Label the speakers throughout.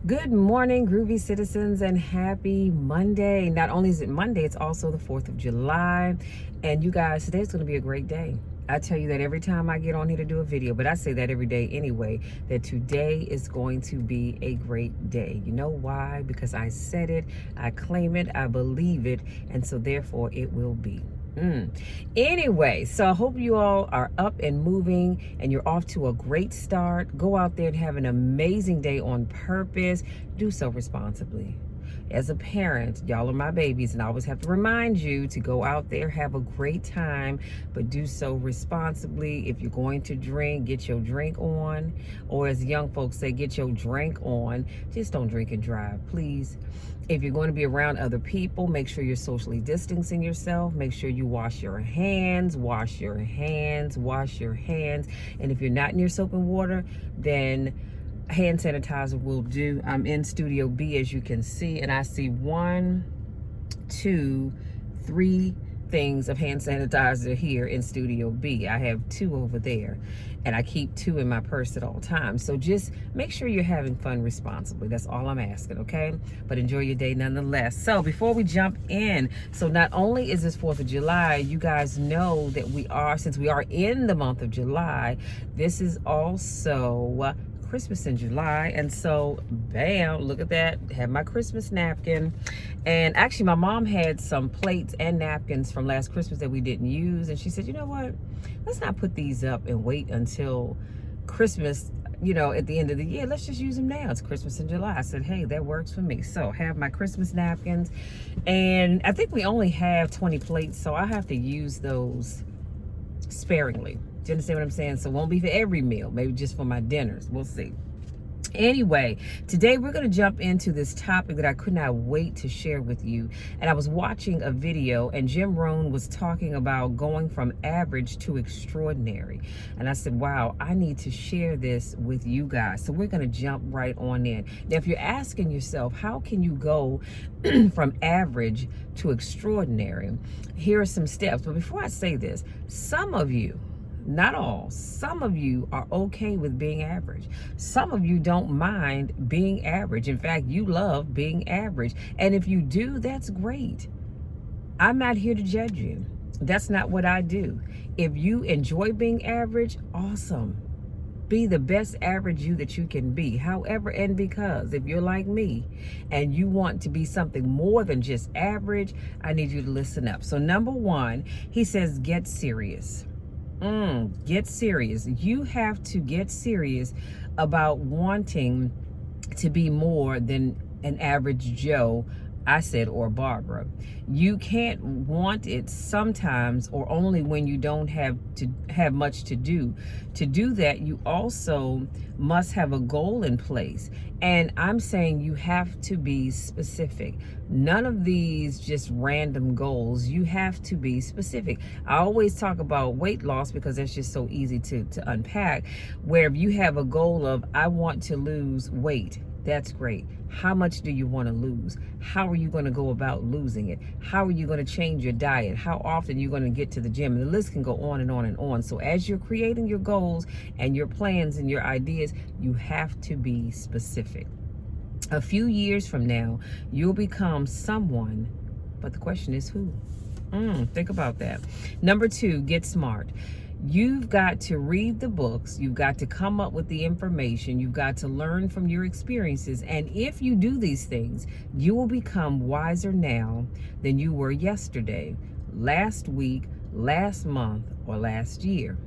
Speaker 1: Good morning, groovy citizens, and happy Monday. Not only is it Monday, it's also the 4th of July. And you guys, today's going to be a great day. I tell you that every time I get on here to do a video, but I say that every day anyway, that today is going to be a great day. You know why? Because I said it, I claim it, I believe it, and so therefore it will be. Anyway, so I hope you all are up and moving and you're off to a great start. Go out there and have an amazing day on purpose. Do so responsibly. As a parent, y'all are my babies, and I always have to remind you to go out there, have a great time, but do so responsibly. If you're going to drink, get your drink on, or as young folks say, get your drink on. Just don't drink and drive, please. If you're going to be around other people, make sure you're socially distancing yourself. Make sure you wash your hands, wash your hands, wash your hands. And if you're not near soap and water, then hand sanitizer will do. I'm in Studio B, as you can see, and I see 1, 2, 3 things of hand sanitizer here in Studio B. I have 2 over there, and I keep 2 in my purse at all times. So just make sure you're having fun responsibly. That's all I'm asking, okay? But enjoy your day nonetheless. So before we jump in, so not only is this 4th of July, you guys know that since we are in the month of July, this is also Christmas in July. And so bam, look at that, have my Christmas napkin. And actually my mom had some plates and napkins from last Christmas that we didn't use, and she said, you know what, let's not put these up and wait until Christmas, at the end of the year. Let's just use them now. It's Christmas in July. I said, hey, that works for me. So have my Christmas napkins, and I think we only have 20 plates, so I have to use those sparingly. Do you understand what I'm saying? So it won't be for every meal, maybe just for my dinners. We'll see. Anyway, today we're going to jump into this topic that I could not wait to share with you. And I was watching a video, and Jim Rohn was talking about going from average to extraordinary. And I said, wow, I need to share this with you guys. So we're going to jump right on in. Now, if you're asking yourself, how can you go from average to extraordinary? Here are some steps. But before I say this, some of you, not all, some of you are okay with being average. Some of you don't mind being average. In fact, you love being average. And if you do, that's great. I'm not here to judge you. That's not what I do. If you enjoy being average, awesome. Be the best average you that you can be. However, and because if you're like me and you want to be something more than just average, I need you to listen up. So number 1, he says, get serious. Get serious. You have to get serious about wanting to be more than an average Joe, I said, or Barbara. You can't want it sometimes or only when you don't have much to do. To do that, you also must have a goal in place. And I'm saying you have to be specific. None of these just random goals. You have to be specific. I always talk about weight loss because that's just so easy to unpack, where if you have a goal of, I want to lose weight, that's great. How much do you want to lose? How are you going to go about losing it? How are you going to change your diet? How often are you going to get to the gym? And the list can go on and on and on. So as you're creating your goals and your plans and your ideas, you have to be specific. A few years from now, you'll become someone, but the question is who? Think about that. Number 2, get smart. You've got to read the books. You've got to come up with the information. You've got to learn from your experiences. And if you do these things, you will become wiser now than you were yesterday, last week, last month, or last year.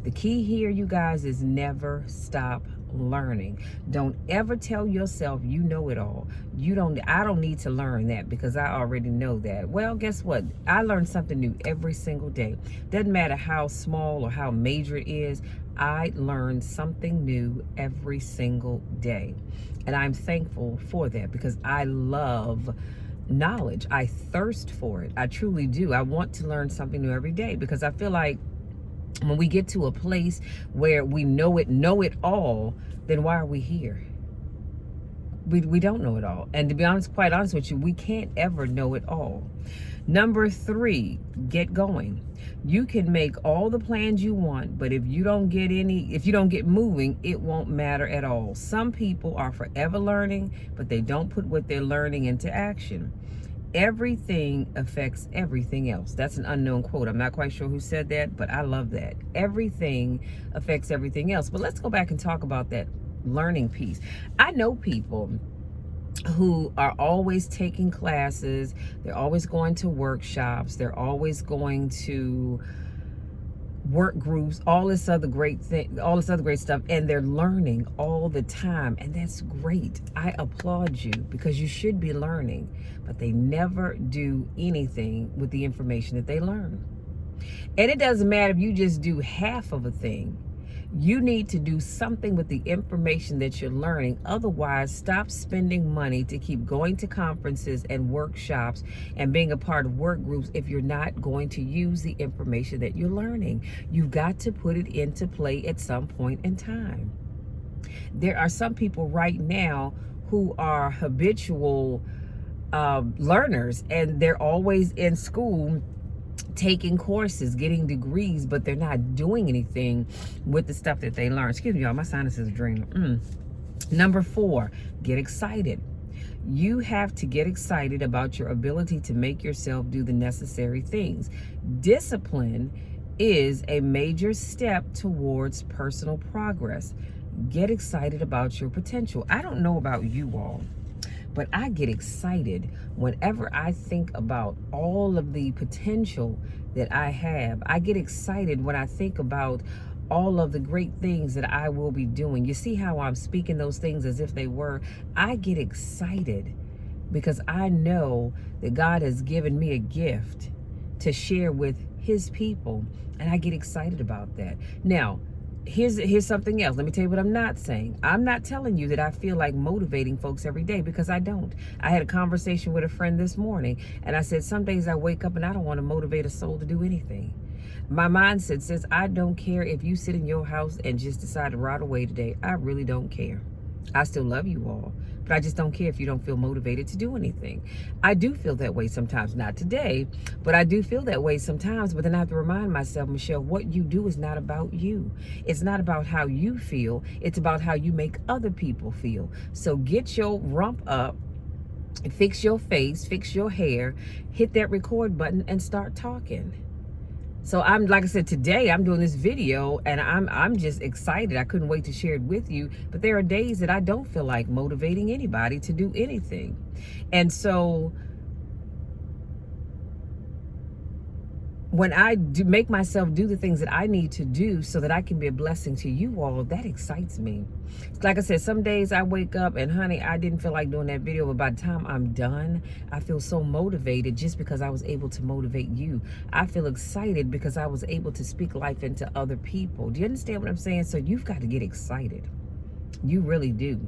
Speaker 1: The key here, you guys, is never stop learning. Don't ever tell yourself you know it all. I don't need to learn that because I already know that. Well, guess what? I learn something new every single day. Doesn't matter how small or how major it is. I learn something new every single day. And I'm thankful for that because I love knowledge. I thirst for it. I truly do. I want to learn something new every day because I feel like when we get to a place where we know it all, then why are we here? We don't know it all. And to be honest, quite honest with you, we can't ever know it all. Number 3, get going. You can make all the plans you want, but if you don't get moving, it won't matter at all. Some people are forever learning, but they don't put what they're learning into action. Everything affects everything else. That's an unknown quote. I'm not quite sure who said that, but I love that. Everything affects everything else. But let's go back and talk about that learning piece. I know people who are always taking classes, they're always going to workshops, they're always going to work groups, all this other great stuff, and they're learning all the time, and that's great. I applaud you, because you should be learning, but they never do anything with the information that they learn. And it doesn't matter if you just do half of a thing. You need to do something with the information that you're learning. Otherwise, stop spending money to keep going to conferences and workshops and being a part of work groups if you're not going to use the information that you're learning. You've got to put it into play at some point in time. There are some people right now who are habitual learners, and they're always in school taking courses, getting degrees, but they're not doing anything with the stuff that they learn. Excuse me, y'all, my sinuses are draining. Number 4, get excited. You have to get excited about your ability to make yourself do the necessary things. Discipline is a major step towards personal progress. Get excited about your potential. I don't know about you all, but I get excited whenever I think about all of the potential that I have. I get excited when I think about all of the great things that I will be doing. You see how I'm speaking those things as if they were? I get excited because I know that God has given me a gift to share with his people, and I get excited about that. Now, here's something else. Let me tell you what I'm not saying. I'm not telling you that I feel like motivating folks every day, because I don't. I had a conversation with a friend this morning, and I said, some days I wake up and I don't want to motivate a soul to do anything. My mindset says, I don't care if you sit in your house and just decide to ride away today. I really don't care. I still love you all, but I just don't care if you don't feel motivated to do anything. I do feel that way sometimes, not today, but I do feel that way sometimes. But then I have to remind myself, Michelle, what you do is not about you. It's not about how you feel. It's about how you make other people feel. So get your rump up, fix your face, fix your hair, hit that record button and start talking. So I'm, like I said, today I'm doing this video and I'm just excited. I couldn't wait to share it with you. But there are days that I don't feel like motivating anybody to do anything. And so when I do make myself do the things that I need to do so that I can be a blessing to you all, that excites me. Like I said, some days I wake up and honey, I didn't feel like doing that video, but by the time I'm done, I feel so motivated just because I was able to motivate you. I feel excited because I was able to speak life into other people. Do you understand what I'm saying? So you've got to get excited. You really do.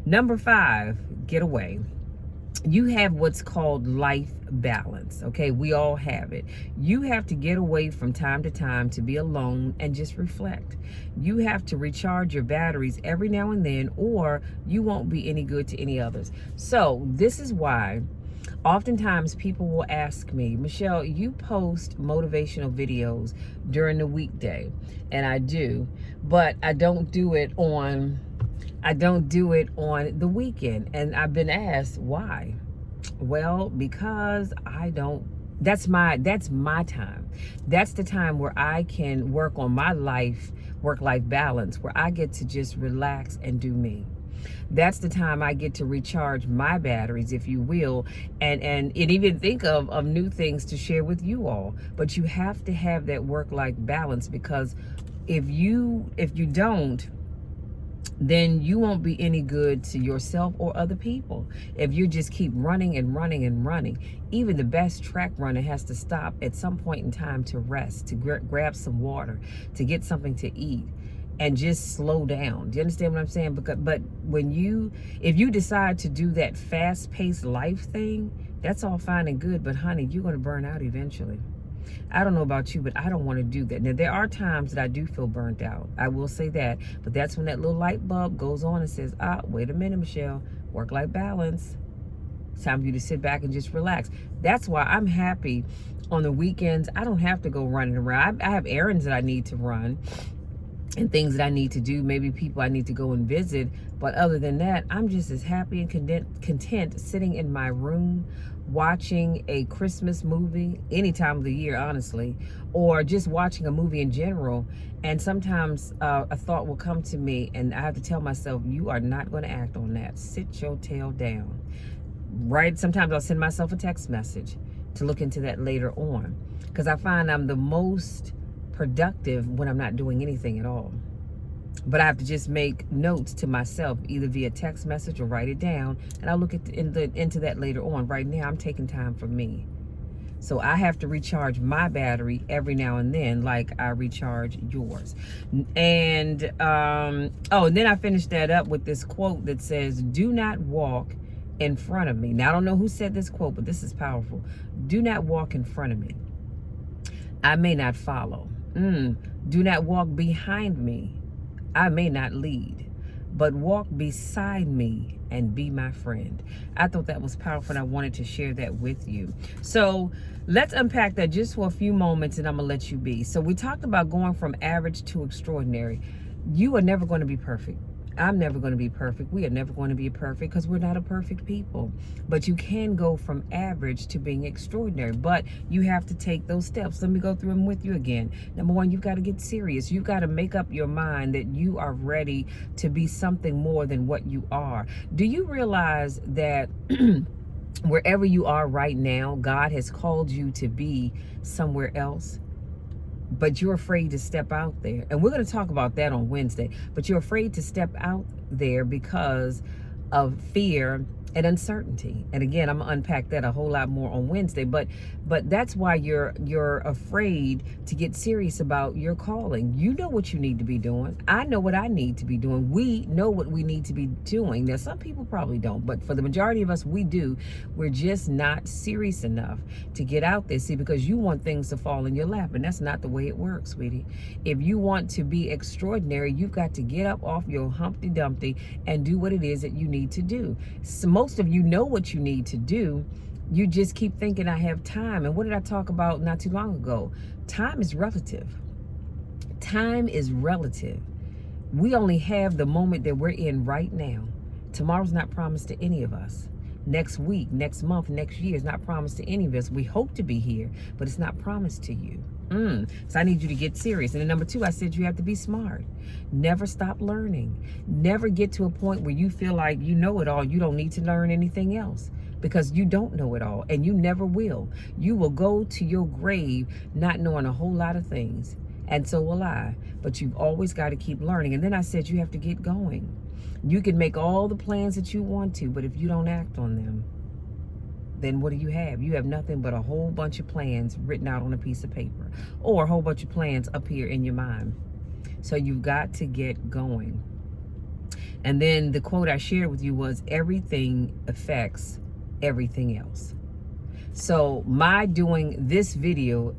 Speaker 1: Number 5, get away. You have what's called life balance, okay? We all have it. You have to get away from time to time to be alone and just reflect. You have to recharge your batteries every now and then, or you won't be any good to any others. So this is why oftentimes people will ask me, Michelle, you post motivational videos during the weekday, and I do, but I don't do it on the weekend. And I've been asked why. Well, because that's my time. That's the time where I can work on my work-life balance, where I get to just relax and do me. That's the time I get to recharge my batteries, if you will, and even think of new things to share with you all. But you have to have that work-life balance, because if you don't, then you won't be any good to yourself or other people. If you just keep running and running and running, even the best track runner has to stop at some point in time to rest, to grab some water, to get something to eat, and just slow down. Do you understand what I'm saying? But if you decide to do that fast-paced life thing, that's all fine and good, but honey, you're going to burn out eventually. I don't know about you, but I don't want to do that. Now, there are times that I do feel burnt out. I will say that. But that's when that little light bulb goes on and says, wait a minute, Michelle, work-life balance. It's time for you to sit back and just relax. That's why I'm happy on the weekends. I don't have to go running around. I have errands that I need to run and things that I need to do, maybe people I need to go and visit. But other than that, I'm just as happy and content sitting in my room watching a Christmas movie any time of the year, honestly, or just watching a movie in general. And sometimes a thought will come to me and I have to tell myself, you are not going to act on that. Sit your tail down. Right? Sometimes I'll send myself a text message to look into that later on, because I find I'm the most productive when I'm not doing anything at all. But I have to just make notes to myself, either via text message or write it down, and I'll look into that later on. Right now, I'm taking time for me. So I have to recharge my battery every now and then, like I recharge yours. And and then I finished that up with this quote that says, "Do not walk in front of me." Now, I don't know who said this quote, but this is powerful. Do not walk in front of me. I may not follow. Do not walk behind me. I may not lead, but walk beside me and be my friend. I thought that was powerful, and I wanted to share that with you. So let's unpack that just for a few moments, and I'm gonna let you be. So we talked about going from average to extraordinary. You are never going to be perfect. I'm never going to be perfect. We are never going to be perfect because we're not a perfect people. But you can go from average to being extraordinary. But you have to take those steps. Let me go through them with you again. Number one, you've got to get serious. You've got to make up your mind that you are ready to be something more than what you are. Do you realize that wherever you are right now, God has called you to be somewhere else? But you're afraid to step out there. And we're going to talk about that on Wednesday. But you're afraid to step out there because of fear and uncertainty. And again, I'm gonna unpack that a whole lot more on Wednesday. But that's why you're afraid to get serious about your calling. You know what you need to be doing. I know what I need to be doing. We know what we need to be doing. Now, some people probably don't, but for the majority of us, we do. We're just not serious enough to get out there. See, because you want things to fall in your lap, and that's not the way it works, sweetie. If you want to be extraordinary, you've got to get up off your Humpty Dumpty and do what it is that you need to do. So most of you know what you need to do. You just keep thinking, I have time. And what did I talk about not too long ago? Time is relative. Time is relative. We only have the moment that we're in right now. Tomorrow's not promised to any of us. Next week, next month, next year is not promised to any of us. We hope to be here, but it's not promised to you. So I need you to get serious. And then number two, I said you have to be smart. Never stop learning. Never get to a point where you feel like you know it all. You don't need to learn anything else, because you don't know it all, and you never will. You will go to your grave not knowing a whole lot of things, and so will I. But you've always got to keep learning. And then I said you have to get going. You can make all the plans that you want to, but if you don't act on them, then what do you have? You have nothing but a whole bunch of plans written out on a piece of paper, or a whole bunch of plans up here in your mind. So you've got to get going. And then the quote I shared with you was, everything affects everything else. So my doing this video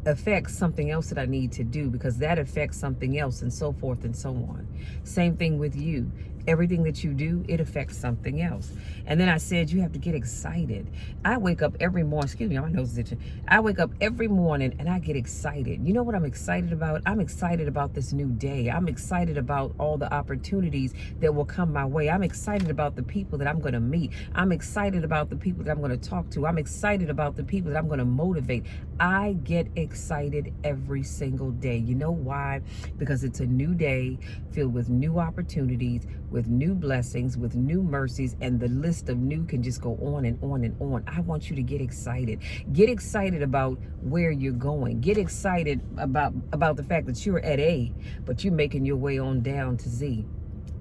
Speaker 1: affects something else that I need to do, because that affects something else, and so forth and so on. Same thing with you. Everything that you do, it affects something else. And then I said you have to get excited. I wake up every morning, excuse me, my nose is itching. I wake up every morning and I get excited. You know what I'm excited about? I'm excited about this new day. I'm excited about all the opportunities that will come my way. I'm excited about the people that I'm going to meet. I'm excited about the people that I'm going to talk to. I'm excited about the people that I'm going to motivate. I get excited every single day. You know why? Because it's a new day filled with new opportunities, with new blessings, with new mercies, and the list of new can just go on and on and on. I want you to get excited. Get excited about where you're going. Get excited about the fact that you're at A, but you're making your way on down to Z.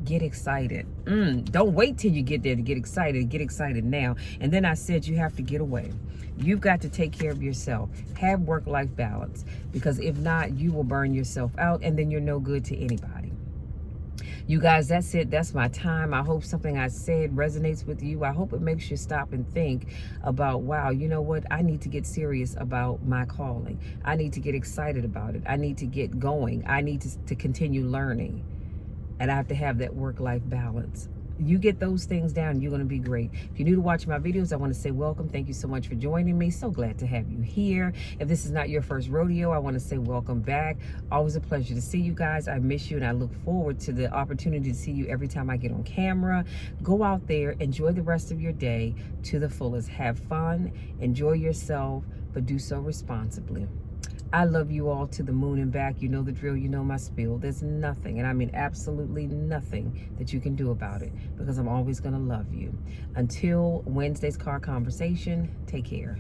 Speaker 1: Get excited. Don't wait till you get there to get excited. Get excited now. And then I said you have to get away. You've got to take care of yourself. Have work-life balance, because if not, you will burn yourself out, and then you're no good to anybody. You guys, that's it. That's my time. I hope something I said resonates with you. I hope it makes you stop and think about, wow, you know what? I need to get serious about my calling. I need to get excited about it. I need to get going. I need to continue learning. And I have to have that work-life balance. You get those things down, you're going to be great. If you're new to watching my videos, I want to say welcome. Thank you so much for joining me. So glad to have you here. If this is not your first rodeo, I want to say welcome back. Always a pleasure to see you guys. I miss you, and I look forward to the opportunity to see you every time I get on camera. Go out there, enjoy the rest of your day to the fullest. Have fun, enjoy yourself, but do so responsibly. I love you all to the moon and back. You know the drill, you know my spiel. There's nothing, and I mean absolutely nothing, that you can do about it, because I'm always going to love you. Until Wednesday's car conversation, take care.